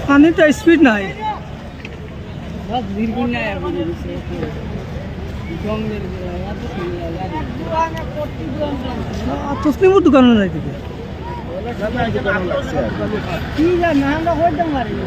পানি তো স্পিড নাই তসলিমুর দোকানে যাই থেকে কি জানা আমরা হইতাম পারি না